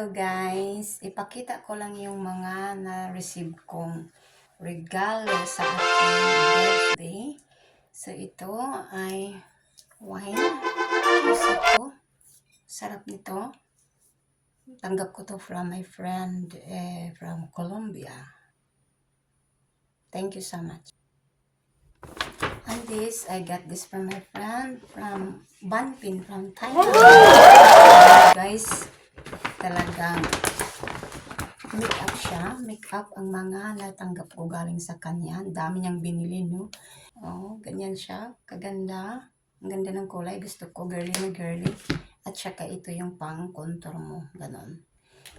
Hello guys! Ipakita ko lang yung mga na-receive kong regalo sa aking birthday. So ito ay wine. Gusto ko. Sarap nito. Tanggap ko to from my friend from Colombia. Thank you so much. And this, I got this from my friend from Banpin from Thailand. Guys, talagang make up siya. Make up ang mga natanggap ko galing sa kanya. Ang dami niyang binili, no? Oh, ganyan siya. Kaganda. Ang ganda ng kulay. Gusto ko girly na girly. At saka ito yung pang contour mo. Ganon.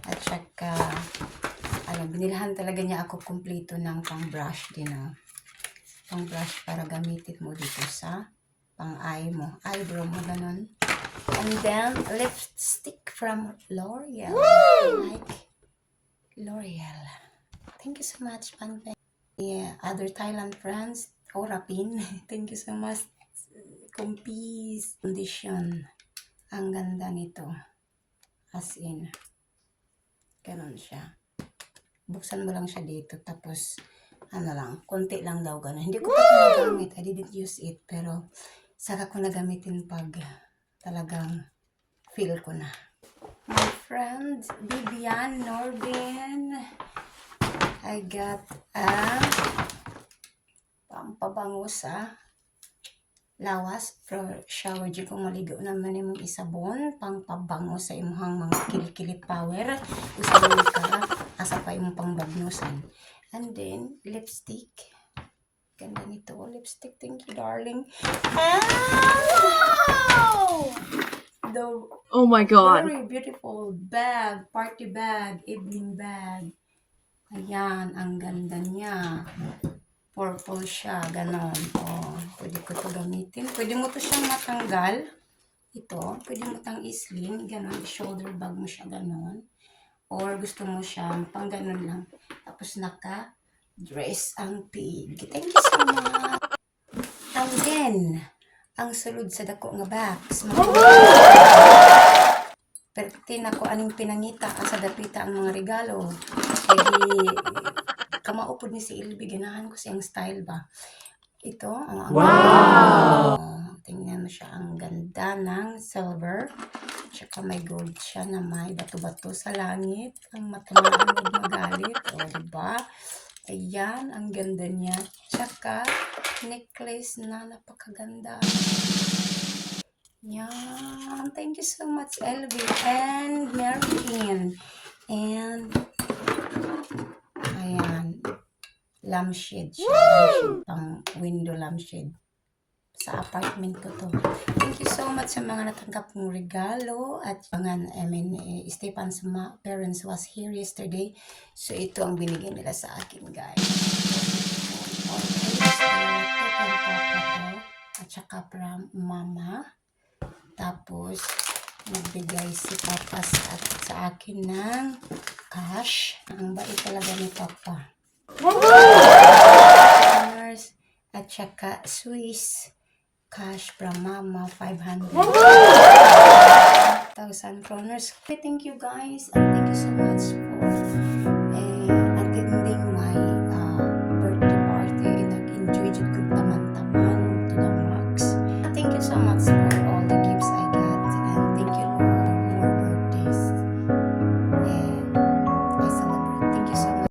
At saka, binilhan talaga niya ako kumpleto ng pang brush din, no? Pang brush para gamitin mo dito sa pang eye mo. Eyebrow mo, ganon. And then, lipstick from L'Oreal. I like L'Oreal. Thank you so much, Panpe. Yeah, other Thailand friends, Orapin. Thank you so much. Compis condition. Ang ganda nito. As in, ganon siya. Buksan mo lang siya dito. Tapos, konti lang daw ganon. Hindi ko pa ito nagamit. I didn't use it. Pero, saka ko nagamitin pag talagang feel ko na. My friend, Vivian Norbin. I got pampabango sa lawas for shower. Di ko maligo naman yung isabon. Pampabango sa imuhang mga kilikili power. Usabon ka, asa pa yung pangbagnusan. And then, lipstick. Ganda nito. Lipstick. Thank you, darling. And, wow! Oh my god. Very beautiful bag, party bag, evening bag. Ayan, ang ganda niya. Purple siya, ganon. Oh, pwede ko ito gamitin. Pwede mo ito siyang matanggal. Ito, pwede mo itang isling, ganon. Shoulder bag mo siya, ganon. Or gusto mo siyang pang ganon lang. Tapos naka-dress ang pig. Thank you so much. And then, ang sulod sa dako nga box. Perti na ko aning pinangita sa dapita ang mga regalo. Jadi, kamaupod ni si Ilby. Ganahan ko siyang style ba. Ito, wow! Tingnan mo siya. Ang ganda ng silver. Tsaka may gold siya na may bato-bato sa langit. Ang matamaan at magalit. O, diba? Ayan, ang ganda niya. Tsaka, necklace na napakaganda. Yan. Thank you so much, Elvie and Marian. And, ayan, lampshade siya. Lampshade, pang window lampshade. Sa apartment ko to. Thank you so much sa mga natanggap ng regalo. At Stefan's parents was here yesterday. So, ito ang binigyan nila sa akin, guys. Okay, so, ito pang papa ko. At saka from mama. Tapos, nagbigay si Papa sa akin ng cash. Ang bait talaga ni Papa. At saka Swiss cash from Mama, 500. 1,000 kroners. Thank you guys. And thank you so much for attending my birthday party. Nag-enjoy jud ko taman-taman to the max. Thank you so much for all the gifts I got. And thank you, Lord, for more birthdays.